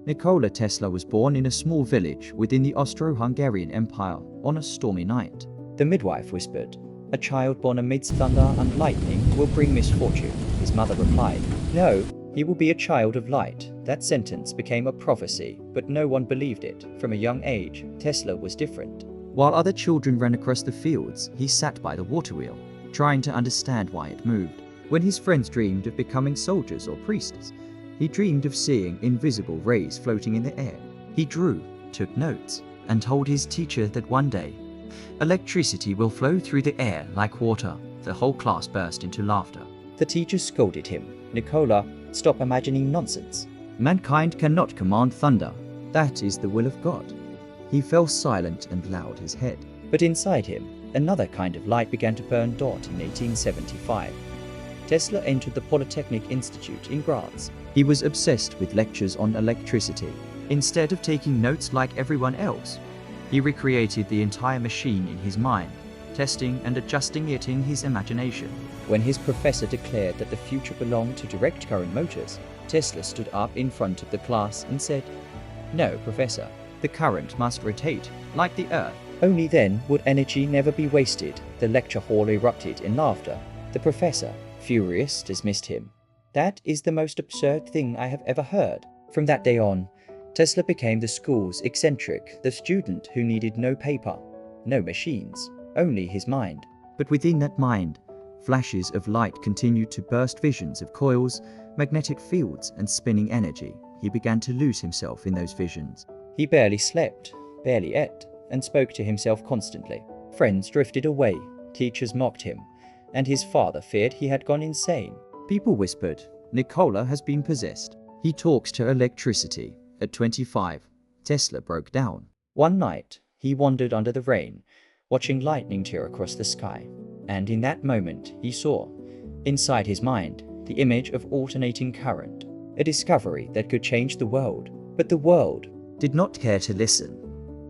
Nikola Tesla was born in a small village within the Austro-Hungarian Empire on a stormy night. The midwife whispered, "A child born amidst thunder and lightning will bring misfortune." His mother replied, "No, he will be a child of light." That sentence became a prophecy, but no one believed it. From a young age, Tesla was different. While other children ran across the fields, he sat by the water wheel, trying to understand why it moved. When his friends dreamed of becoming soldiers or priests, he dreamed of seeing invisible rays floating in the air. He drew, took notes, and told his teacher that one day, electricity will flow through the air like water. The whole class burst into laughter. The teacher scolded him. "Nikola, stop imagining nonsense. Mankind cannot command thunder. That is the will of God." He fell silent and bowed his head. But inside him, another kind of light began to burn in 1875. Tesla entered the Polytechnic Institute in Graz. He was obsessed with lectures on electricity. Instead of taking notes like everyone else, he recreated the entire machine in his mind, testing and adjusting it in his imagination. When his professor declared that the future belonged to direct current motors, Tesla stood up in front of the class and said, "No, Professor, the current must rotate, like the Earth." Only then would energy never be wasted. The lecture hall erupted in laughter. The professor, furious, dismissed him. "That is the most absurd thing I have ever heard." From that day on, Tesla became the school's eccentric, the student who needed no paper, no machines, only his mind. But within that mind, flashes of light continued to burst, visions of coils, magnetic fields, and spinning energy. He began to lose himself in those visions. He barely slept, barely ate, and spoke to himself constantly. Friends drifted away, teachers mocked him, and his father feared he had gone insane. People whispered, "Nikola has been possessed. He talks to electricity." At 25, Tesla broke down. One night, he wandered under the rain, watching lightning tear across the sky. And in that moment, he saw, inside his mind, the image of alternating current, a discovery that could change the world. But the world did not care to listen.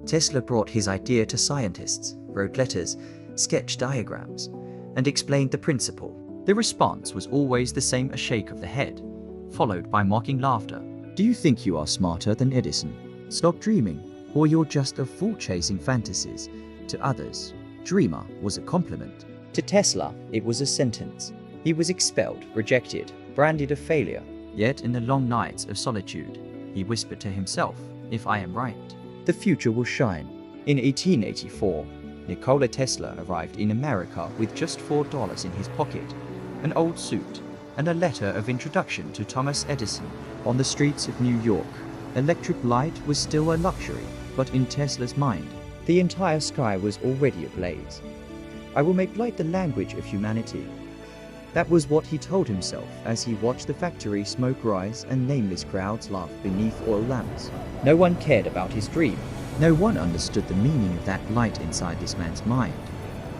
Tesla brought his idea to scientists, wrote letters, sketched diagrams, and explained the principle. The response was always the same, a shake of the head, followed by mocking laughter. "Do you think you are smarter than Edison? Stop dreaming, or you're just a fool chasing fantasies." To others, dreamer was a compliment. To Tesla, it was a sentence. He was expelled, rejected, branded a failure. Yet in the long nights of solitude, he whispered to himself, "If I am right, the future will shine." In 1884, Nikola Tesla arrived in America with just $4 in his pocket, an old suit, and a letter of introduction to Thomas Edison. On the streets of New York, electric light was still a luxury, but in Tesla's mind, the entire sky was already ablaze. "I will make light the language of humanity." That was what he told himself as he watched the factory smoke rise and nameless crowds laugh beneath oil lamps. No one cared about his dream. No one understood the meaning of that light inside this man's mind.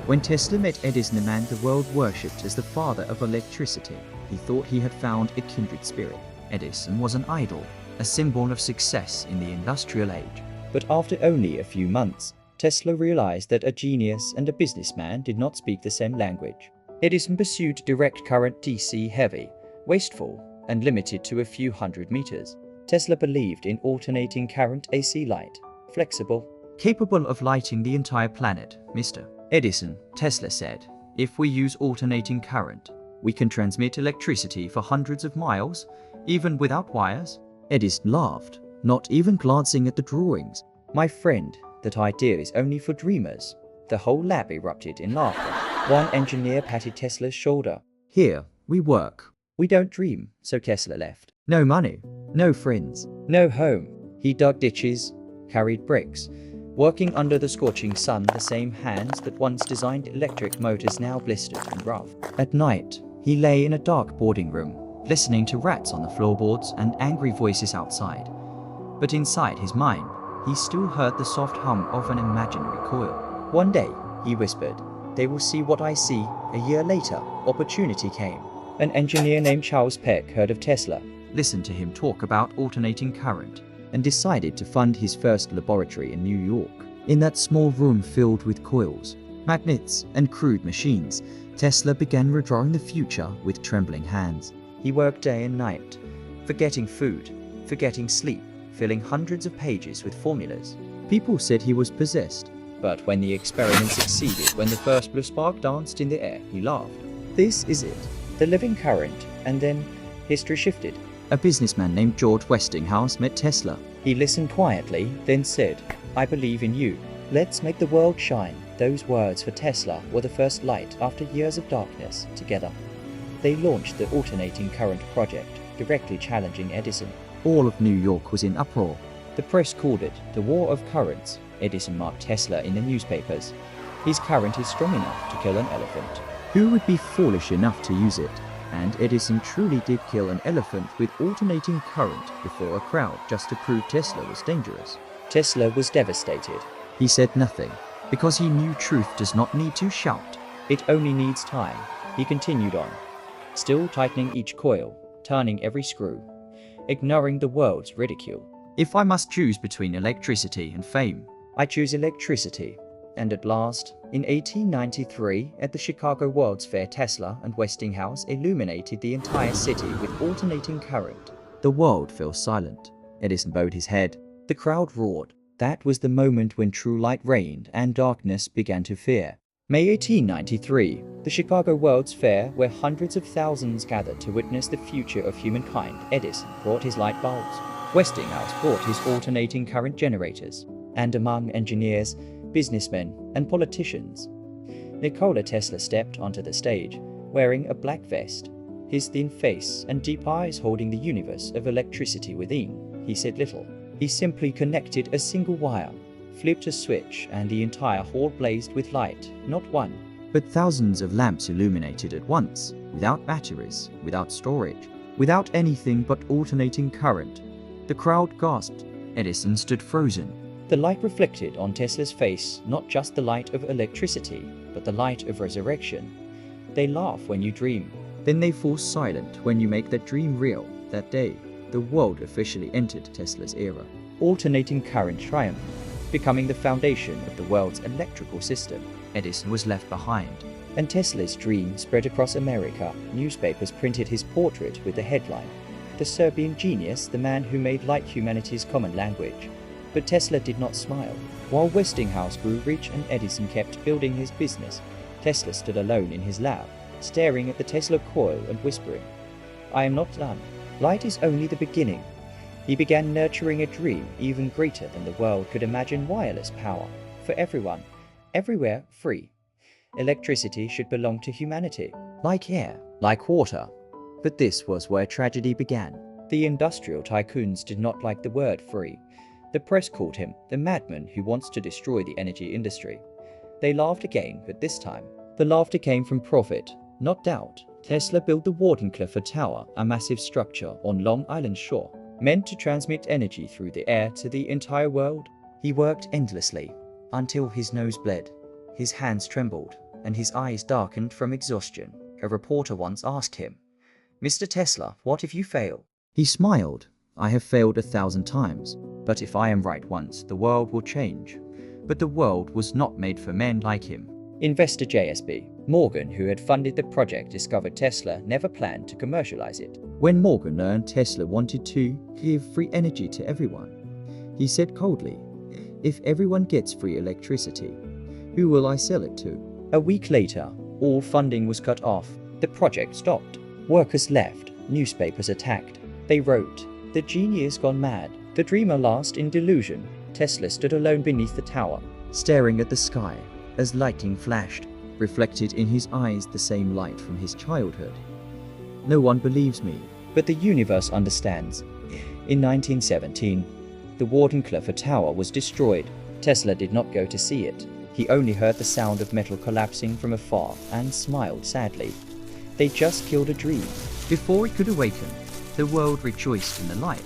When Tesla met Edison, a man the world worshipped as the father of electricity, he thought he had found a kindred spirit. Edison was an idol, a symbol of success in the industrial age. But after only a few months, Tesla realized that a genius and a businessman did not speak the same language. Edison pursued direct current DC, heavy, wasteful, and limited to a few hundred meters. Tesla believed in alternating current AC light, flexible, capable of lighting the entire planet. "Mr. Edison," Tesla said, "if we use alternating current, we can transmit electricity for hundreds of miles, even without wires." Edison laughed, not even glancing at the drawings. "My friend, that idea is only for dreamers." The whole lab erupted in laughter. One engineer patted Tesla's shoulder. "Here, we work. We don't dream." So Tesla left. No money, no friends, no home. He dug ditches, carried bricks, working under the scorching sun. The same hands that once designed electric motors now blistered and rough. At night, he lay in a dark boarding room, listening to rats on the floorboards and angry voices outside. But inside his mind, he still heard the soft hum of an imaginary coil. One day, he whispered, "They will see what I see." A year later, opportunity came. An engineer named Charles Peck heard of Tesla, listened to him talk about alternating current, and decided to fund his first laboratory in New York. In that small room filled with coils, magnets, and crude machines, Tesla began redrawing the future with trembling hands. He worked day and night, forgetting food, forgetting sleep, filling hundreds of pages with formulas. People said he was possessed, but when the experiment succeeded, when the first blue spark danced in the air, he laughed. This is it, the living current, and then history shifted. A businessman named George Westinghouse met Tesla. He listened quietly, then said, "I believe in you. Let's make the world shine." Those words for Tesla were the first light after years of darkness. Together, they launched the alternating current project, directly challenging Edison. All of New York was in uproar. The press called it the War of Currents. Edison marked Tesla in the newspapers. His current is strong enough to kill an elephant. Who would be foolish enough to use it? And Edison truly did kill an elephant with alternating current before a crowd just to prove Tesla was dangerous. Tesla was devastated. He said nothing, because he knew truth does not need to shout. It only needs time. He continued on, still tightening each coil, turning every screw, ignoring the world's ridicule. If I must choose between electricity and fame, I choose electricity. And at last, in 1893, at the Chicago World's Fair, Tesla and Westinghouse illuminated the entire city with alternating current. The world fell silent. Edison bowed his head. The crowd roared. That was the moment when true light reigned and darkness began to fear. May 1893, the Chicago World's Fair, where hundreds of thousands gathered to witness the future of humankind. Edison brought his light bulbs. Westinghouse brought his alternating current generators. And among engineers, businessmen, and politicians, Nikola Tesla stepped onto the stage, wearing a black vest, his thin face and deep eyes holding the universe of electricity within. He said little. He simply connected a single wire, flipped a switch, and the entire hall blazed with light, not one, but thousands of lamps illuminated at once, without batteries, without storage, without anything but alternating current. The crowd gasped. Edison stood frozen. The light reflected on Tesla's face, not just the light of electricity, but the light of resurrection. They laugh when you dream. Then they fall silent when you make that dream real. That day, the world officially entered Tesla's era. Alternating current triumphed, becoming the foundation of the world's electrical system. Edison was left behind, and Tesla's dream spread across America. Newspapers printed his portrait with the headline, "The Serbian Genius, the man who made light humanity's common language." But Tesla did not smile. While Westinghouse grew rich and Edison kept building his business, Tesla stood alone in his lab, staring at the Tesla coil and whispering, "I am not done. Light is only the beginning." He began nurturing a dream even greater than the world could imagine: wireless power for everyone, everywhere, free. Electricity should belong to humanity, like air, like water. But this was where tragedy began. The industrial tycoons did not like the word free. The press called him the madman who wants to destroy the energy industry. They laughed again, but this time, the laughter came from profit, not doubt. Tesla built the Wardenclyffe Tower, a massive structure on Long Island shore, meant to transmit energy through the air to the entire world. He worked endlessly, until his nose bled, his hands trembled, and his eyes darkened from exhaustion. A reporter once asked him, "Mr. Tesla, what if you fail?" He smiled. "I have failed 1,000 times, but if I am right once, the world will change." But the world was not made for men like him. Investor JSB Morgan, who had funded the project, discovered Tesla never planned to commercialize it. When Morgan learned Tesla wanted to give free energy to everyone, he said coldly, "If everyone gets free electricity, who will I sell it to?" A week later, all funding was cut off. The project stopped. Workers left. Newspapers attacked. They wrote, "The genius gone mad. The dreamer lost in delusion." Tesla stood alone beneath the tower, staring at the sky as lightning flashed, reflected in his eyes the same light from his childhood. "No one believes me, but the universe understands." In 1917, the Wardenclyffe Tower was destroyed. Tesla did not go to see it. He only heard the sound of metal collapsing from afar and smiled sadly. They just killed a dream. Before it could awaken, the world rejoiced in the light,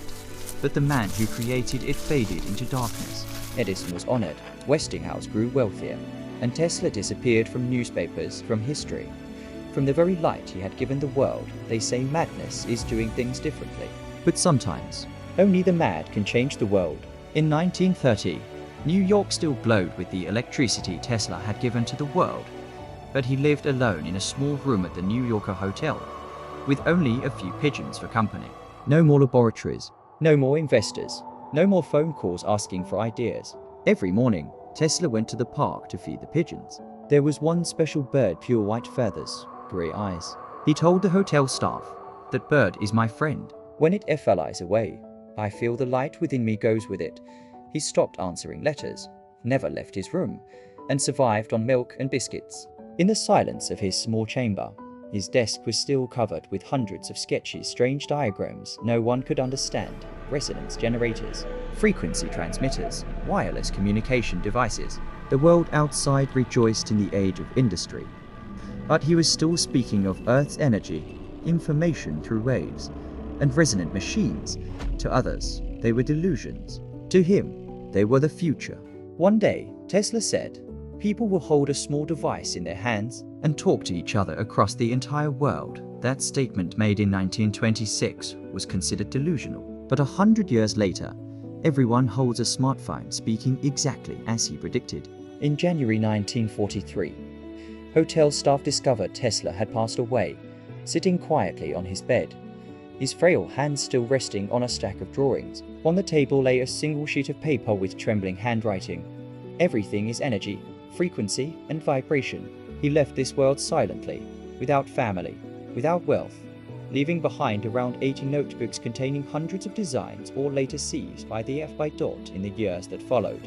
but the man who created it faded into darkness. Edison was honored, Westinghouse grew wealthier, and Tesla disappeared from newspapers, from history. From the very light he had given the world, they say madness is doing things differently. But sometimes, only the mad can change the world. In 1930, New York still glowed with the electricity Tesla had given to the world, but he lived alone in a small room at the New Yorker hotel, with only a few pigeons for company. No more laboratories, no more investors, No more phone calls asking for ideas. Every morning, Tesla went to the park to feed the pigeons. There was one special bird, pure white feathers, grey eyes. He told the hotel staff, "That bird is my friend. When it flies away, I feel the light within me goes with it." He stopped answering letters, never left his room, and survived on milk and biscuits. In the silence of his small chamber, his desk was still covered with hundreds of sketches, strange diagrams no one could understand, resonance generators, frequency transmitters, wireless communication devices. The world outside rejoiced in the age of industry. But he was still speaking of Earth's energy, information through waves, and resonant machines. To others, they were delusions. To him, they were the future. One day, Tesla said, "People will hold a small device in their hands and talk to each other across the entire world." That statement, made in 1926, was considered delusional. But 100 years later, everyone holds a smartphone speaking exactly as he predicted. In January 1943, hotel staff discovered Tesla had passed away, sitting quietly on his bed, his frail hands still resting on a stack of drawings. On the table lay a single sheet of paper with trembling handwriting. Everything is energy, frequency, and vibration. He left this world silently, without family, without wealth, leaving behind around 80 notebooks containing hundreds of designs, all later seized by the FBI in the years that followed.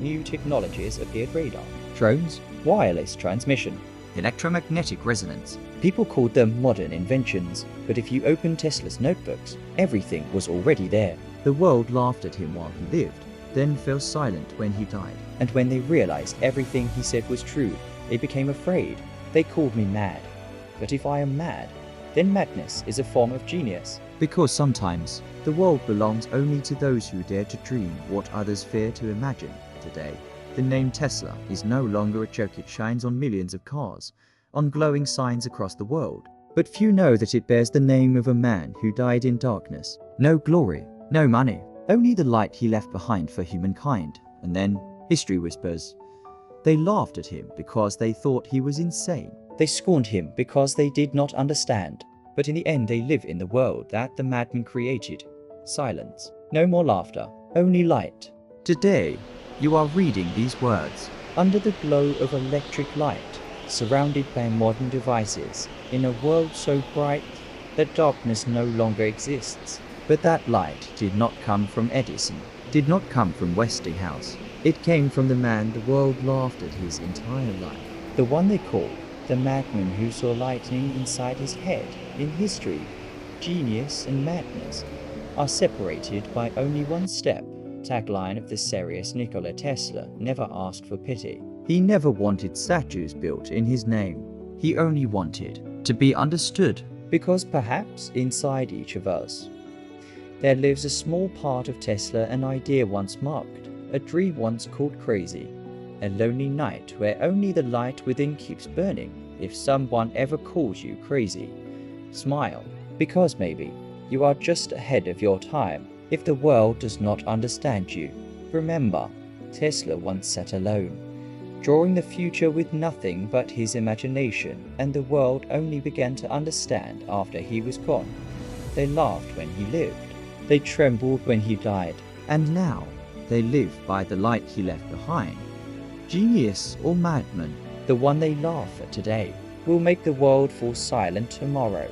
New technologies appeared: radar, drones, wireless transmission, electromagnetic resonance. People called them modern inventions, but if you opened Tesla's notebooks, everything was already there. The world laughed at him while he lived, then fell silent when he died. And when they realized everything he said was true, they became afraid. They called me mad. But if I am mad, then madness is a form of genius. Because sometimes the world belongs only to those who dare to dream what others fear to imagine. Today, the name Tesla is no longer a joke. It shines on millions of cars, on glowing signs across the world. But few know that it bears the name of a man who died in darkness. No glory, no money, only the light he left behind for humankind. And then, history whispers, they laughed at him because they thought he was insane. They scorned him because they did not understand. But in the end, they live in the world that the madman created. Silence. No more laughter, only light. Today, you are reading these words under the glow of electric light, surrounded by modern devices, in a world so bright that darkness no longer exists. But that light did not come from Edison, did not come from Westinghouse. It came from the man the world laughed at his entire life. The one they called the madman who saw lightning inside his head. In history, genius and madness are separated by only one step. Tagline of the serious Nikola Tesla never asked for pity. He never wanted statues built in his name. He only wanted to be understood. Because perhaps inside each of us, there lives a small part of Tesla, an idea once mocked, a dream once called crazy, a lonely night where only the light within keeps burning. If someone ever calls you crazy, smile, because maybe you are just ahead of your time. If the world does not understand you, remember, Tesla once sat alone, drawing the future with nothing but his imagination, and the world only began to understand after he was gone. They laughed when he lived, they trembled when he died, and now they live by the light he left behind. Genius or madman, the one they laugh at today will make the world fall silent tomorrow.